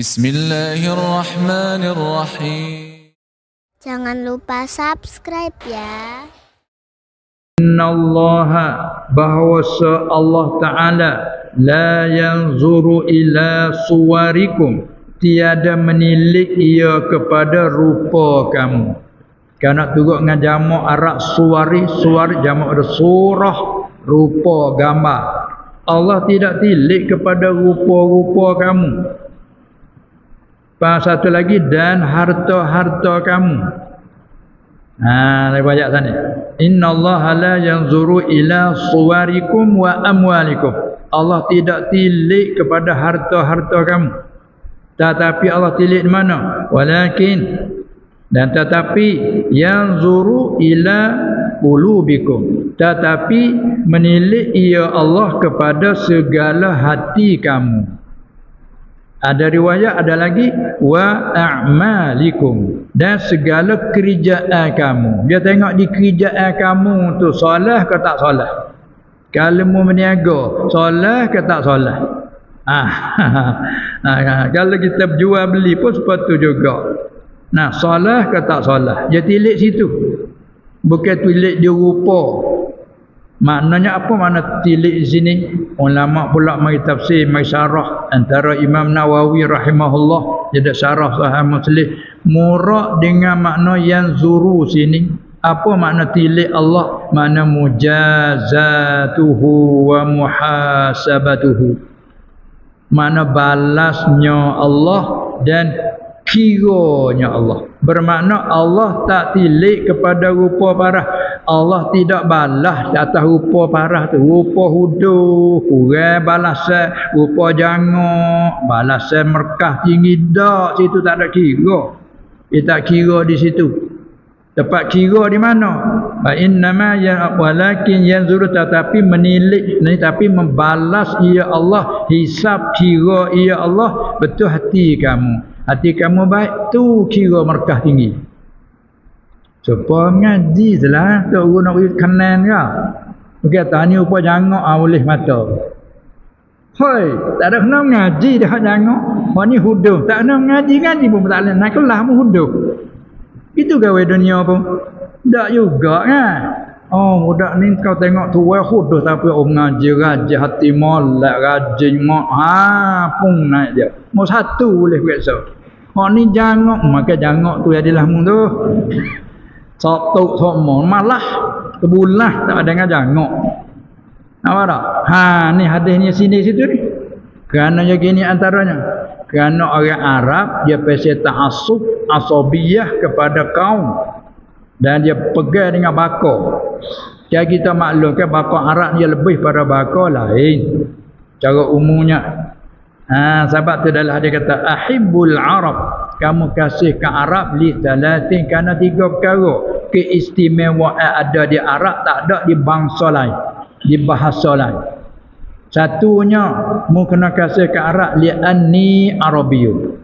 Bismillahirrahmanirrahim. Jangan lupa subscribe ya. Innallaha bahwasa Allah Ta'ala la yanzuru ila suwarikum, tiada menilik ia kepada rupa kamu. Kalau turut dengan jamak Arab suwari jamak ada surah, rupa, gambar. Allah tidak tilik kepada rupa-rupa kamu. Satu lagi, dan harta-harta kamu. Saya baca sana. Innallaha la yanzuru ila suwarikum wa amwalikum. Allah tidak tilik kepada harta-harta kamu. Tetapi Allah tilik di mana? Walakin, dan tetapi yanzuru ila qulubikum. Tetapi menilik ia Allah kepada segala hati kamu. Ada riwayat, ada lagi wa a'malikum, dan segala kerjaan kamu. Dia tengok di kerjaan kamu tu solah ke tak solah. Kalau mu berniaga, solah ke tak solah. Kalau kita berjual beli pun seperti juga. Nah, solah ke tak solah. Dia tilik situ. Bukan tilik dia rupa. Maknanya apa makna tilik di sini? Ulama pula mari tafsir, mari syarah. Antara Imam Nawawi rahimahullah, dia ada syarah Sahih Muslim. Murad dengan makna yanzuru sini. Apa makna tilik Allah? Makna mujazatuhu wa muhasabatuhu. Makna balasnya Allah dan kiranya Allah. Bermakna Allah tak tilik kepada rupa parah. Allah tidak balas atas rupa parah tu. Rupa huduh, kurang balasan. Rupa jangok, balasan merkah tinggi. Tak, situ tak ada kira. Dia tak kira di situ. Tempat kira di mana? Innama walakin yanzuru, tetapi menilik, tapi membalas ia Allah, hisab kira ia Allah betul hati kamu. Hati kamu baik tu kira merkah tinggi. Supaya ngaji salah tak guna kanan ke. Okey, tanya apa jangok boleh mata. Hoi, tak ada kena ngaji dah jangok. Hak ni huduh, tak kena ngaji pun tak boleh. Nak kelas mu huduh. Itu gawe dunia pun. Tak juga kan. Oh, budak ni kau tengok tu huduh tapi ngaji rajin hati molek rajin pun naik dia. Mau satu boleh biasa. Hak ni jangok, maka jangok tu adalah mu tu. Satu semua malah kebulah tak ada dengan jangok. Apa tak? Ni hadisnya sini situ ni. Kerana yang gini antaranya. Kerana orang Arab dia pasal ta'assub, asabiyah kepada kaum. Dan dia pegang dengan bakar. Jadi kita maklumkan bakar Arab dia lebih pada bakar lain. Cara umumnya. Sebab tu adalah dia kata ahibbul Arab. Kamu kasih ke Arab li talatin, kerana 3 perkara. Keistimewaan ada di Arab tak ada di bangsa lain, di bahasa lain. Satunya mu kena kasih ke Arab li anni Arabiyyun.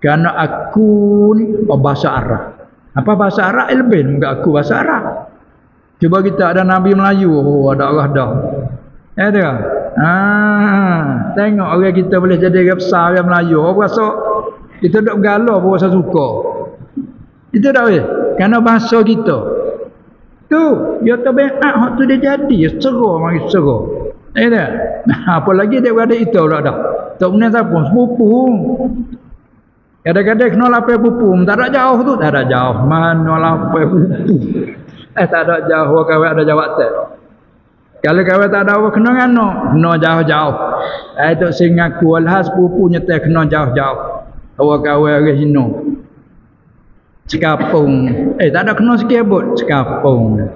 Kerana aku ni bahasa Arab. Apa bahasa Arab lebih enggak aku bahasa Arab. Cuba kita ada Nabi Melayu, ada Allah dah. Ya tak? Tengok orang kita boleh jadi orang besar orang Melayu. Apa rasa kita duk bergalau apa rasa suka. Itu tak boleh. Kerana bahasa kita. Tu, dia tabiat hak tu dia jadi, serah mari serah. Ya tak? Apa lagi dia berada itu dah. Tak punya siapa sepupu. Kadang-kadang kena lapar pupu, tak ada jauh tu, tak ada jauh. Mana lapar pupu. Tak ada jauh kawan ada jawab tak. Kalau kawan tak ada apa kena ngano, kena jauh-jauh. Itu sing ngaku alhas pupu nyetel kena jauh-jauh. Kawan-kawan orang Hino. Sekapung. Tak ada kena sekebut. Sekapung.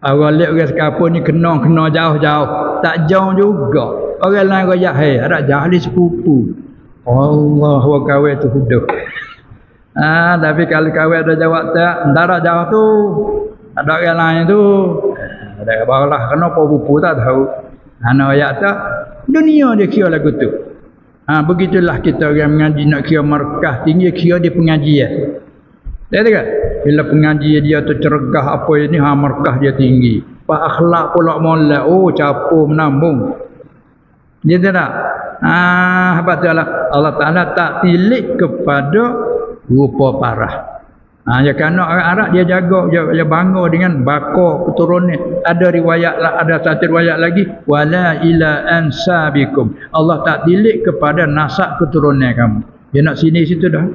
Orang lihat orang sekapung ni kena jauh-jauh. Tak jauh juga. Orang lain kaya, ada jauh di sepupu. Allah wa kawan tu hidup. Tapi kalau kawan ada jawab tak, tak jauh tu. Ada orang lain tu. Ada barulah kenapa pupu tak tahu. Ana ayat tak. Dunia dia kira lagu tu. Begitulah kita orang mengaji nak kira markah tinggi, kira dia pengajian. Lihat tak? Bila pengajian dia tu cergah apa ini, markah dia tinggi. Pak akhlak pula molek, capur menambung. Dia tak? Sebab tu Allah Ta'ala tak tilik kepada rupa parah. Ya kerana orang Arab dia jaga, dia bangga dengan bakar keturunan. Ada riwayat lah, ada satu riwayat lagi, wala ila ansabikum. Allah tak tilik kepada nasab keturunan kamu. Dia nak sini situ dah.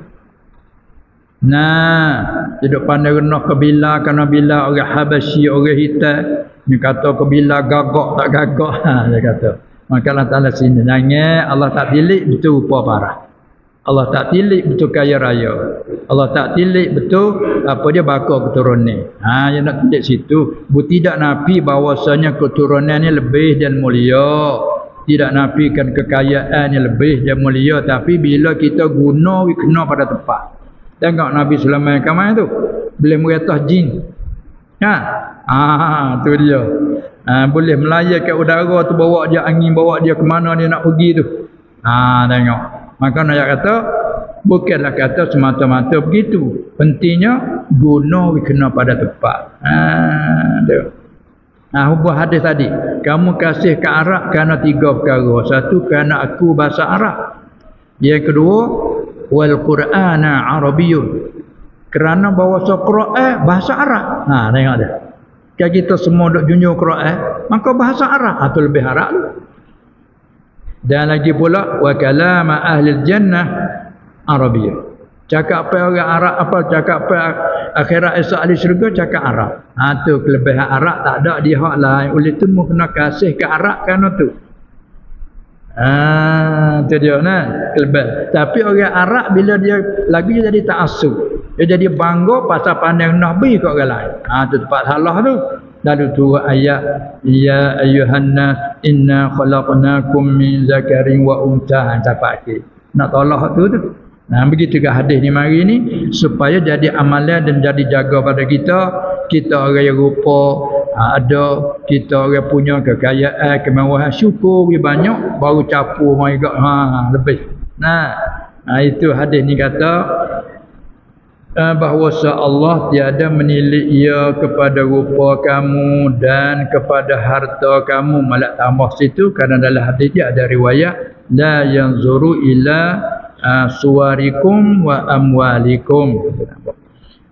Hidup pandai renah kabila, kerana bila orang Habasyi, orang hitam, dia kata kabila gagak tak gagak. Dia kata. Maka Allah Ta'ala sini. Jangan Allah tak tilik betul rupa parah. Allah tak tilik betul kaya raya. Allah tak tilik betul apa dia bakar keturunan. Yang nak tilik situ. Tidak nafi bahawasanya keturunan ni lebih dan mulia. Tidak nafikan kekayaan yang lebih dan mulia. Tapi bila kita guna, kena pada tempat. Tengok Nabi Sulaiman kamai tu. Boleh meretah jin. Tu dia. Boleh melayar ke udara tu, bawa dia angin, bawa dia ke mana dia nak pergi tu. Tengok. Maka nak kata bukanlah kata semata-mata begitu. Pentingnya guna kena pada tempat. Hubung hadis tadi, kamu kasih ke Arab kerana 3 perkara. Satu, kerana aku bahasa Arab. Yang kedua, wal Qur'ana Arabiyyun. Kerana bahasa Quran bahasa Arab. Tengok dia. Kalau kita semua duk junjung Quran, maka bahasa Arab atau lebih Arab tu. Dan lagi pula wa kalama ahli jannah Arabiyyah. Cakap apa orang Arab, apa cakap apa akhirat esok ahli syurga, cakap Arab. Tu kelebihan Arab, tak ada di hak lain. Oleh tu mu kena kasih ke Arab kerana tu. Tu dia kelebihan. Tapi orang Arab bila dia lagi dia jadi ta'assub. Dia jadi bangga pasal pandang Nabi kat orang lain. Tu tempat salah tu. Lalu turun ayat, ya ayyuhan nas inna khalaqnakum min zakarin wa untha, sampai akhir. Nak tolak tu. Begitukah hadis ni mari ni supaya jadi amalan dan jadi jaga pada kita. Kita orang yang rupa ada, kita orang punya kekayaan, kemewahan, syukur banyak, baru capur mai gak lebih. Itu hadis ni kata bahawa Allah tiada menilik ia kepada rupa kamu dan kepada harta kamu. Malah tambah situ kerana dalam hadis dia ada riwayat la yanzuru ila suwarikum wa amwalikum,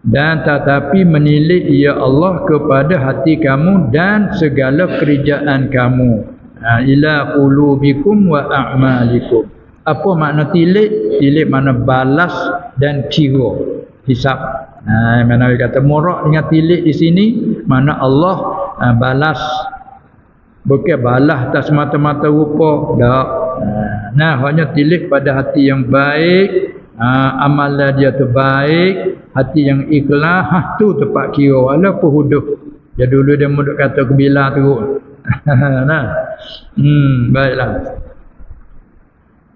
dan tetapi menilik ia Allah kepada hati kamu dan segala kerjaan kamu. Ila qulubikum wa a'malikum. Apa makna tilik? Tilik makna balas dan kira, hisap. Mana dia kata murak dengan tilik di sini, mana Allah balas, bukan balas tak semata-mata rupa, tak. Hanya tilik pada hati yang baik, amalan dia tu baik, hati yang ikhlas, tu tepat kira walaupun huduh. Dia dulu dia muduk kata kebila teruk. Baiklah.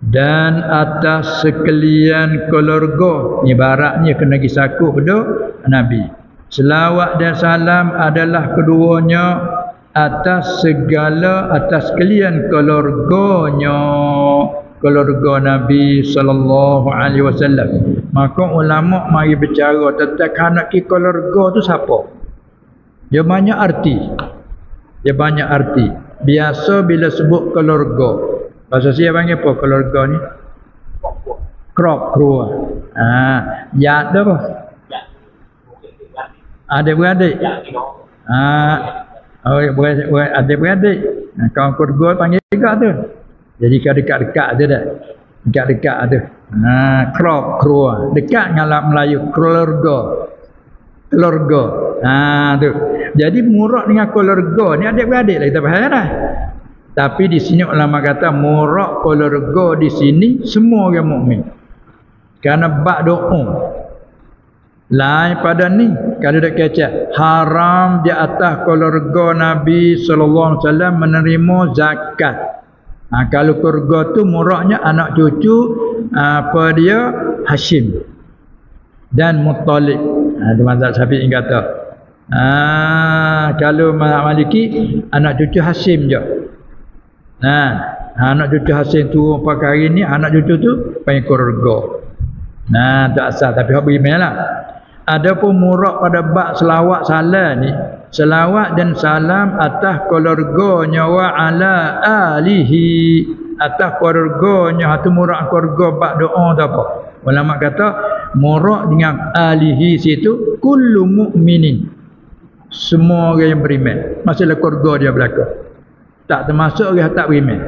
Dan atas sekalian keluarga, ibaratnya kena gisakut pada Nabi. Selawat dan salam adalah keduanya atas sekalian keluarganya, keluarga Nabi sallallahu alaihi wasallam. Maka ulama mari bicara tentang kanak keluarga tu siapa. Dia banyak arti. Biasa bila sebut keluarga, bahasa saya panggil apa keluarga ni? Keluarga. Ya ada apa? Ada beradik. Ada beradik. Kawan keluarga panggil juga tu. Jadi dekat-dekat tu dah. Dekat-dekat tu. Keluarga. Dekat dengan Melayu keluarga. Tu. Jadi murak dengan keluarga ni adik-beradik lah kita faham dah. Tapi di sini ulama kata murak keluarga di sini semua orang mukmin. Kerana bab doa. Lain pada ni kalau dak kecek haram di atas keluarga Nabi sallallahu alaihi wasallam menerima zakat. Kalau keluarga tu muraknya anak cucu apa dia Hashim dan Muttalib. Ada mazhab Syafi'i kata. Kalau mazhab Maliki anak cucu Hashim je. Anak cucu Hashim tu pakai hari ni anak cucu tu panggil keluarga. Tak asal tapi hak berimanlah. Adapun murak pada bab selawat salam ni, selawat dan salam atas keluarganya wa ala alihi, atas keluarganya hatu murak keluarga bak doa tu apa. Ulama kata murak dengan alihi situ kullu mukminin. Semua orang yang beriman. Masalah keluarga dia berlaku. Tak termasuk orang tak beriman.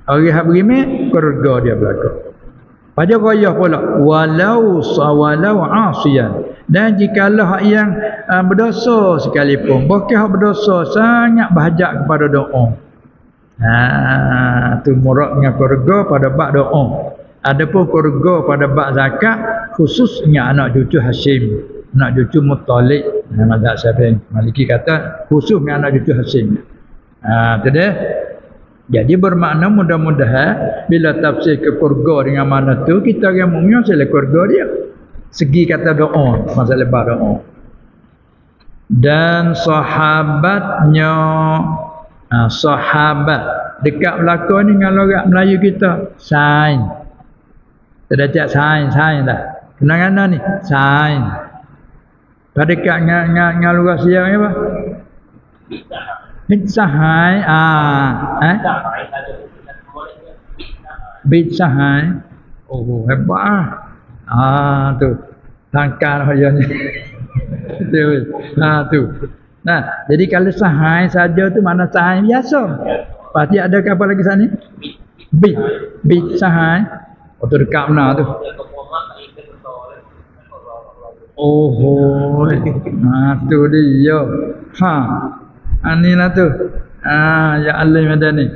Orang yang beriman keluarga dia berlaku. Pada gaya pula walau asiyan. Dan jikalau hak yang berdosa sekalipun, bukan hak berdosa sangat berhajat kepada doa. Tu murak dengan keluarga pada bab doa. Adapun keluarga pada bab zakat khususnya anak cucu Hashim, anak cucu Muttalib. Mazhab Syafi'i Maliki kata khusus dengan anak cucu Hashim. Tu dia. Jadi bermakna mudah-mudahan bila tafsir ke keluarga dengan mana tu kita yang mukmin adalah keluarga dia. Segi kata doa, masalah bab doa. Dan sahabatnya sahabat dekat belakang ni dengan orang Melayu kita sain. Sudah cak sain dah. Kenangan ni sain. Pada dekat dengan luar siang ni apa? Bitsahai Bitsahai. Oh hebat tu tangkar dia ni. Tu. Nah, jadi kalau sahai saja tu mana sahai biasa. Pasti ada apa lagi sana? Bit sahai. Oh tu dekat mana tu? Oh. Tu dia. Anilah tu. Ya alim ada ni.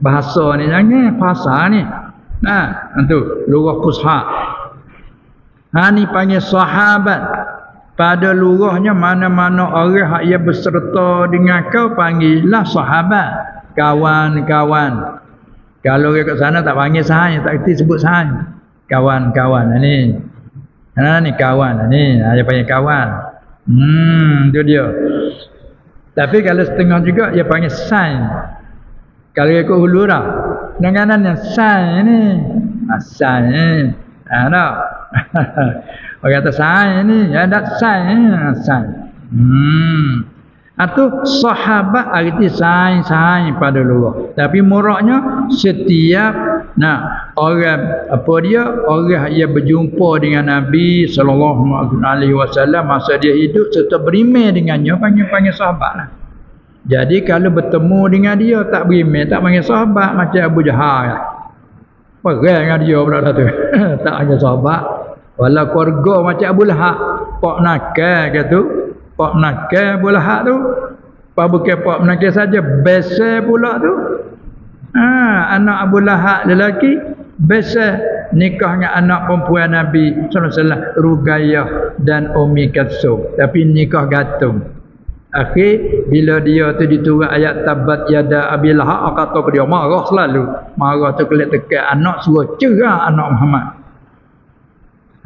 Bahasa ni jangan bahasa ni. Nah, tu lurah fusha. Ni panggil sahabat. Pada lurahnya mana-mana orang yang berserta dengan kau panggillah sahabat, kawan-kawan. Kalau orang kat sana tak panggil sahai, tak kerti sebut sahai. Kawan-kawan ni. Ni kawan ni, dia panggil kawan. Tu dia. Tapi kalau setengah juga dia panggil sain. Kalau ikut hulu dah. Dengan yang sain ni. Sain ni. Tak. Orang kata sain ni. Ya tak sain. Sain. Itu sahabat arti sain pada luar. Tapi muraknya setiap orang apa dia? Orang yang berjumpa dengan Nabi SAW masa dia hidup serta beriman dengannya panggil sahabat lah. Jadi kalau bertemu dengan dia tak beriman, tak panggil sahabat macam Abu Jahal lah. Perang dengan dia pula tu. Tak hanya sahabat. Walau keluarga macam Abu Lahab. Pak nakal ke tu. Pak nakal Abu Lahab tu. Bukan pak nakal saja. Besar pula tu. Anak Abu Lahab lelaki. Besar nikah dengan anak perempuan Nabi SAW. Ruqayyah dan Ummi Kalsum. Tapi nikah gantung. Akhir bila dia tu diturut ayat tabat yada Abi Lahab, kata dia marah selalu. Marah tu kelak tekan anak suruh cerah anak Muhammad.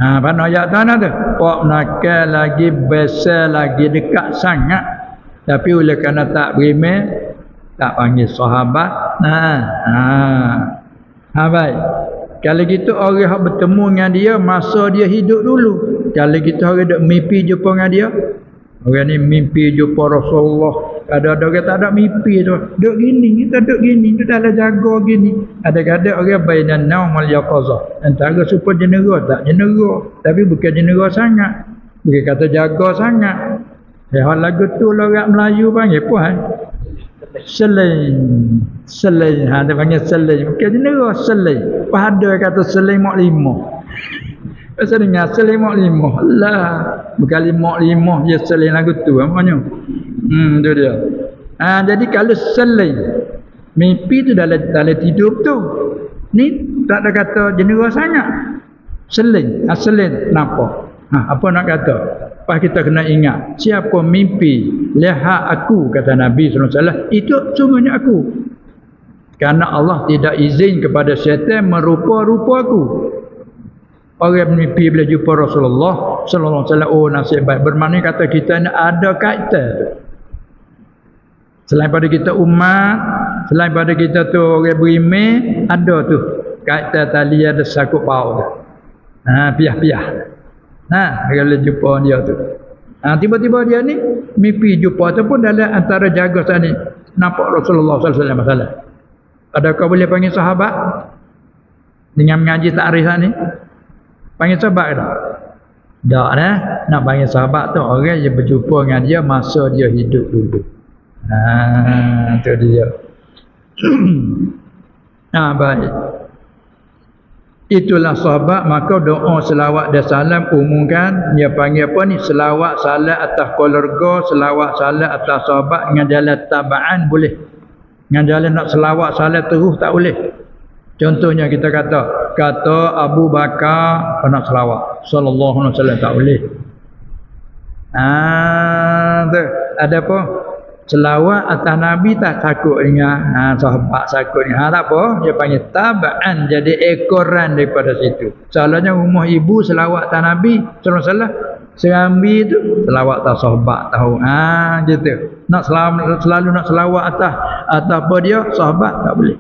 Pada ayat tanah tu pak nakal lagi besar lagi dekat sangat. Tapi oleh kerana tak beriman tak panggil sahabat. Baik. Kalau gitu orang yang bertemu dengan dia masa dia hidup dulu. Kalau gitu orang duk mimpi jumpa dengan dia. Orang ni mimpi jumpa Rasulullah. Ada orang tak ada mimpi tu. Duk gini, kita duk gini, tu dah jaga gini. Ada-ada orang bainan naum wal yaqazah. Antara super jenera tak jenera, tapi bukan jenera sangat. Bukan kata jaga sangat. Hal lagu tu orang Melayu panggil puan. Selain. Dia panggil selain. Bukan jenera selain. Pada kata selain mak lima. Pasal dengar selain mak lima. Lah. Berkali mak lima dia selain lagu tu namanya. Tu dia. Jadi kalau selain mimpi tu dalam tidur tu. Ni tak ada kata jenera sangat. Selain. Selain nampak. Apa nak kata? Pas kita kena ingat. Siapa mimpi lihat aku kata Nabi SAW. Itu sungguhnya aku. Karena Allah tidak izin kepada syaitan merupa-rupa aku. Orang mimpi bila jumpa Rasulullah sallallahu alaihi wasallam, oh nasib baik. Bermakna kata kita ni ada kaedah. Selain pada kita umat, selain pada kita tu orang beriman, ada tu kaedah tali ada sakut bau tu. Piah-piah. Kalau jumpa dia tu. Tiba-tiba dia ni mimpi jumpa ataupun dalam antara jaga sana nampak Rasulullah sallallahu alaihi wasallam. Adakah boleh panggil sahabat dengan mengaji takrif ni? Panggil sahabat ke tak? Tak dah. Nak panggil sahabat tu orang yang berjumpa dengan dia masa dia hidup dulu. Tu dia. Baik. Itulah sahabat, maka doa selawat dan salam umumkan dia panggil apa ni, selawat salam atas keluarga, selawat salam atas sahabat dengan jalan tabaan boleh. Dengan jalan nak selawat salam terus tak boleh. Contohnya kita kata Abu Bakar nak selawat sallallahu alaihi wasallam tak boleh. Tu ada apa? Selawat atas Nabi tak takut dengan sahabat takut dengan tak apa, dia panggil tabaan, jadi ekoran daripada situ. Soalnya rumah ibu selawat atas Nabi sallallahu alaihi wasallam, serambi tu selawat atas sahabat tahu. Gitu. Nak selalu nak selawat atas apa dia sahabat tak boleh.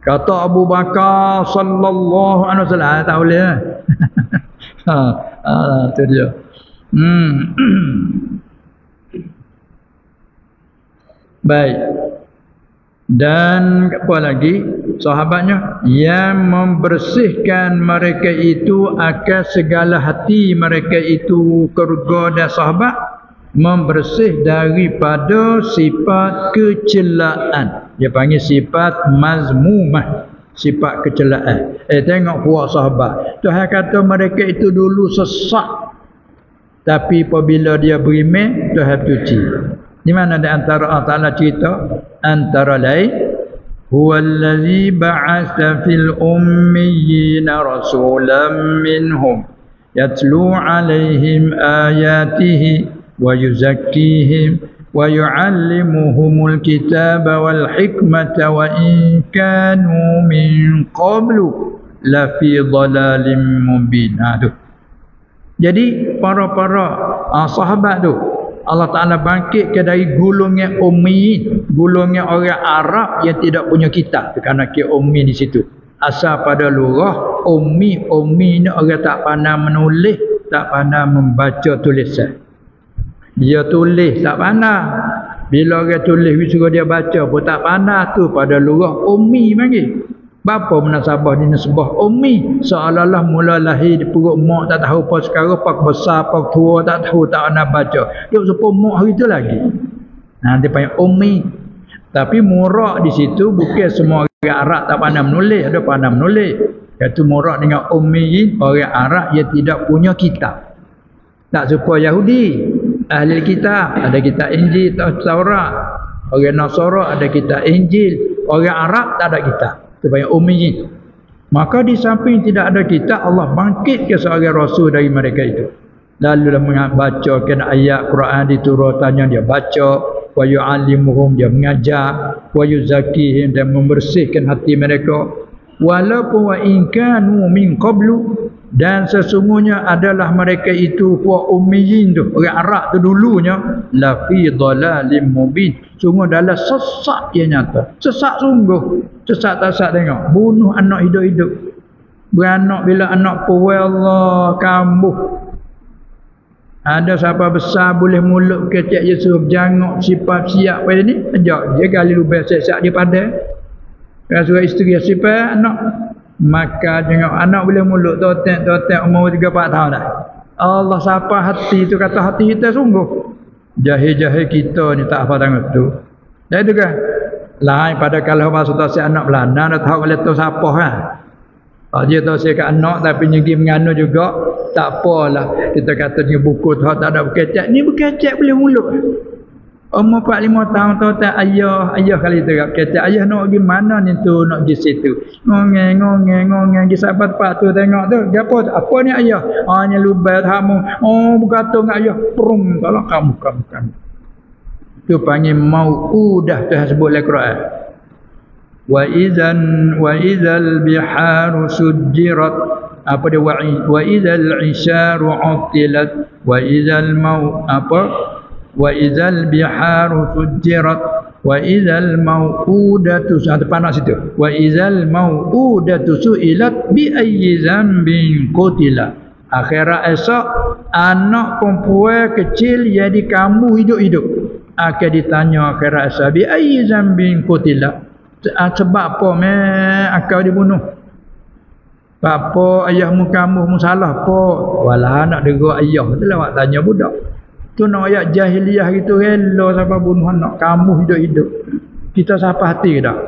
Kata Abu Bakar sallallahu alaihi wasallam tak boleh. Tu dia. Baik. Dan apa lagi? Sahabatnya yang membersihkan mereka itu akan segala hati mereka itu keluarga dan sahabat, membersih daripada sifat kecelaan. Dia panggil sifat mazmumah, sifat kecelaan. Tengok puak sahabat. Tuhan kata mereka itu dulu sesat, tapi apabila dia beriman, Tuhan cuci. Di mana di antara Allah Ta'ala cerita antara lain huwallazi ba'atsa fil ummiyina rasulan minhum yatlu 'alaihim ayatihi wa yuzakkihim wa yu'allimuhumul kitaba wal hikmata wa in kanu min qablu la fi dhalalin mubin. Jadi para sahabat tu Allah Ta'ala bangkitkan dari golongan ummi, golongan orang Arab yang tidak punya kitab. Kerana ke ummi di situ asal pada lurah ummi ni orang tak pandai menulis, tak pandai membaca tulisan. Dia tulis tak pandai. Bila orang tulis suruh dia baca pun tak pandai, tu pada lurah ummi panggil. Bapa munasabah ni nisbah ummi, seolah-olah mula lahir di perut mak tak tahu apa sekarang, pak besar pak tua tak tahu, tak nak baca. Duk supaya mak hari tu lagi. Dia panggil ummi. Tapi murak di situ bukan semua orang Arab tak pandai menulis, ada pandai menulis. Iaitu murak dengan ummiyin, orang Arab yang tidak punya kitab. Tak supaya Yahudi, ahli kitab, ada kitab Injil, Taurat. Orang Nasara ada kitab Injil, orang Arab tak ada kitab. Supaya ummiyin. Maka di samping tidak ada kitab, Allah bangkit ke seorang rasul dari mereka itu. Lalu dia membacakan ayat Quran diturutannya, dia baca, wa yu'allimuhum, dia mengajar, wa yuzakkihim, dan membersihkan hati mereka. Walaupun wa in kanu min qablu, dan sesungguhnya adalah mereka itu puak ummiyin tu, orang Arab tu dulunya, la fi dhalalim mubin, sungguh dalam sesat yang nyata. Sesat sungguh, sesat tak sesat tengok, bunuh anak hidup-hidup, beranak bila anak puai Allah kambuh. Ada siapa besar boleh mulut kecek Yusuf jangok sifat siap pada ni, ajak dia kali lubang siap dia pada rasuah isteri sifat anak. Maka tengok anak boleh mulut totek umur 3-4 tahun dah. Allah siapa hati tu, kata hati kita sungguh. Jahil-jahil kita ni tak apa tengok tu. Dan itu kan lain pada kalau masa tu si anak belanda dah tahu kalau tu siapa kan. Dia tahu si kat anak tapi nyegi menganu juga tak apalah. Kita kata ni buku tu tak ada berkecek. Ni berkecek boleh mulut. Umur 4-5 tahun tu tak ayah kali tu kata ayah nak pergi mana ni tu, nak pergi situ. Ngongeng pergi sampai tempat tu tengok tu. Apa ni ayah? Ni lubang tamu. Berkata dengan ayah, prung tolong kamu. Tu panggil mau'udah, Tuhan sebut dalam Quran. Wa idzal biharu sujjirat, apa dia wa idzal isyaru utilat wa idzal wa idzal biharu sujjirat wa idzal mau'udatu, panas situ, wa idzal mau'udatu su'ilat bi ayyi dzambin qutila. Akhirat esok anak perempuan kecil yang dikamu hidup-hidup akan ditanya akhirat esok bi ayyi dzambin qutila, Sebab apa akau dibunuh? Apa ayahmu kamu salah apa? Walah nak deruk ayah tu lah awak tanya budak. Tu nak ayat jahiliah gitu rela sampai bunuh anak kamu hidup-hidup. Kita siapa hati dak?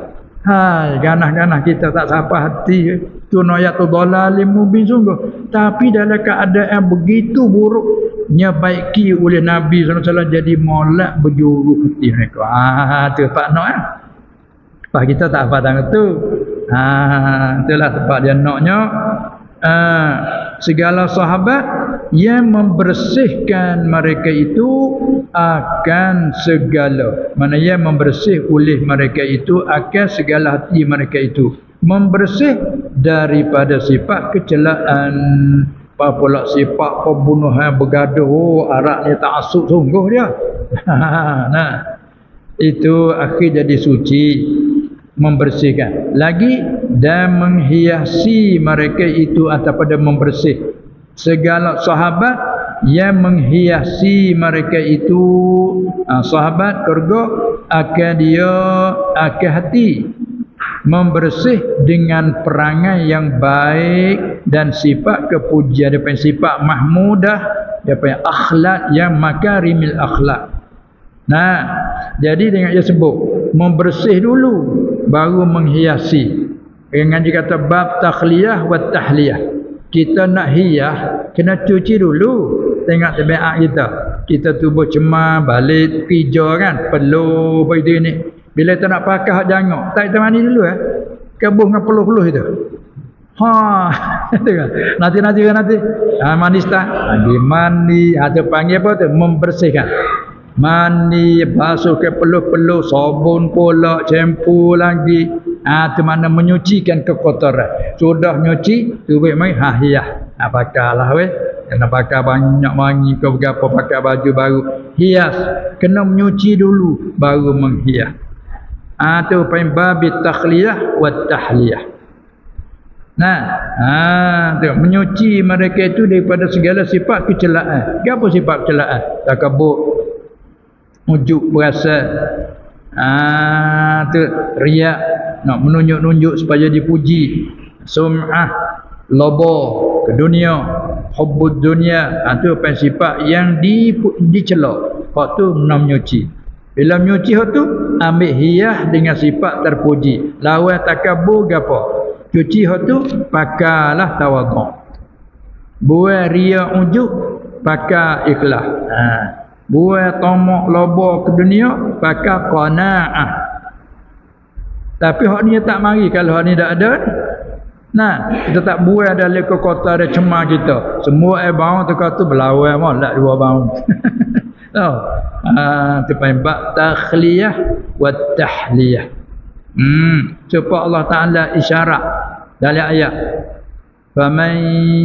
Hai, ganah-ganah kita tak siapa hati. Tu nak ayat tu dalalim mubin sungguh. Tapi dalam keadaan begitu buruknya baiki oleh Nabi SAW jadi molek berjuru hati mereka. Tu pak nak Pak kita tak apa tangan tu. Itulah sebab dia naknya segala sahabat yang membersihkan mereka itu akan segala. Mana yang membersih oleh mereka itu akan segala hati mereka itu. Membersih daripada sifat kecelaan. Apa pula sifat pembunuhan bergaduh. Arak ni tak asuk sungguh dia. Nah, itu akhir jadi suci. Membersihkan lagi dan menghiasi mereka itu ataupun membersih segala sahabat yang menghiasi mereka itu sahabat surga akan dia akan hati membersih dengan perangai yang baik dan sifat kepujian daripada sifat mahmudah daripada akhlak yang makarimil akhlak. Nah, jadi dengan dia sebut membersih dulu baru menghiasi. Dengan dia kata bab takhliyah wa tahliyah. Kita nak hias kena cuci dulu. Tengok tabiat kita. Kita tubuh cemar balik kerja kan, perlu begitu ni. Bila kita nak pakai hak jangok, tak kita mandi dulu Kebuh dengan peluh-peluh itu. Nanti. Mandi start. Mandi atau panggil apa tu? Membersihkan. Mandi, basuh ke peluh-peluh, sabun pula, shampoo lagi. Tu mana menyucikan kekotoran. Sudah nyuci, tu mai hias. Pakailah weh. Kena pakai banyak wangi ke berapa, pakai baju baru. Hias. Kena menyuci dulu baru menghias. Tu paling babi takhliyah wa tahliyah. Nah, tu menyuci mereka itu daripada segala sifat kecelaan. Apa sifat kecelaan? Takabur, ujuk berasa, tu riak, nak menunjuk-nunjuk supaya dipuji, sum'ah, lobo ke dunia, hubbud dunia, tu sifat yang dicela. Hak tu nak menyuci. Bila menyuci hak tu ambil hias dengan sifat terpuji. Lawan takabur gapo? Cuci hak tu pakailah tawaduk. Buat riak ujuk pakai ikhlas. Buat tamak lobo ke dunia pakai qanaah. Tapi hak ni tak mari kalau hak ni tak ada. Nah, kita tak buat dalam ke kota ada cemar kita. Semua bau tu kata berlawan molek dua bau. Tu panggil takhliyah wa tahliyah. Supaya Allah Ta'ala isyarat dalam ayat faman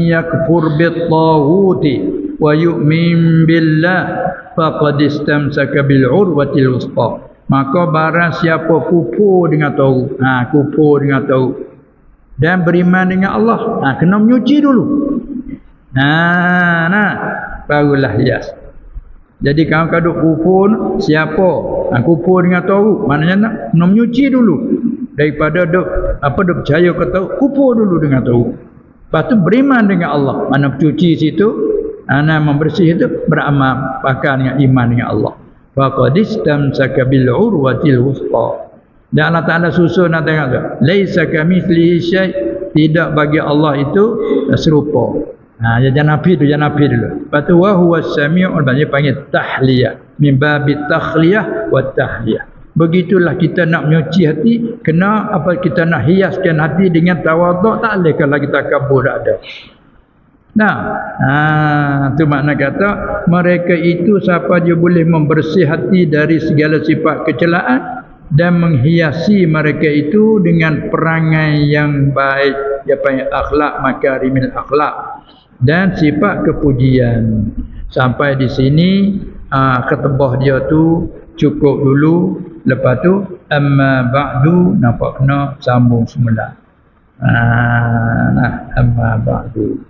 yakfur bit-taghuti wa yu'min billah faqad istamsaka bil urwatil wuthqa. Maka barang siapa kufur dengan taghut, kufur dengan taghut dan beriman dengan Allah, kena menyuci dulu. Barulah hias. Jadi kalau kaduk kufur siapa kufur dengan taghut, maknanya nak menyuci dulu daripada duk percaya ke taghut, kufur dulu dengan taghut. Lepas tu beriman dengan Allah, mana cuci situ, membersih itu beramal pakai dengan iman dengan Allah. Faqad istamsaka bil urwatil wuthqa. Dan Allah Ta'ala susun nak tengok tu. Laisa kamitslihi syai', tidak bagi Allah itu serupa. Jangan nafi dulu. Lepas tu wa huwas sami'ul basir, panggil tahliyah. Min babit takhliyah wa tahliyah. Begitulah kita nak menyuci hati, kena kita nak hiaskan hati dengan tawaduk, tak boleh kalau kita kabur tak ada. Tu makna kata mereka itu siapa dia boleh membersih hati dari segala sifat kecelaan dan menghiasi mereka itu dengan perangai yang baik, dia panggil akhlak makarimil akhlak dan sifat kepujian. Sampai di sini ketebah dia tu cukup dulu. Lepas tu amma ba'du, nampak kena sambung semula. Amma ba'du.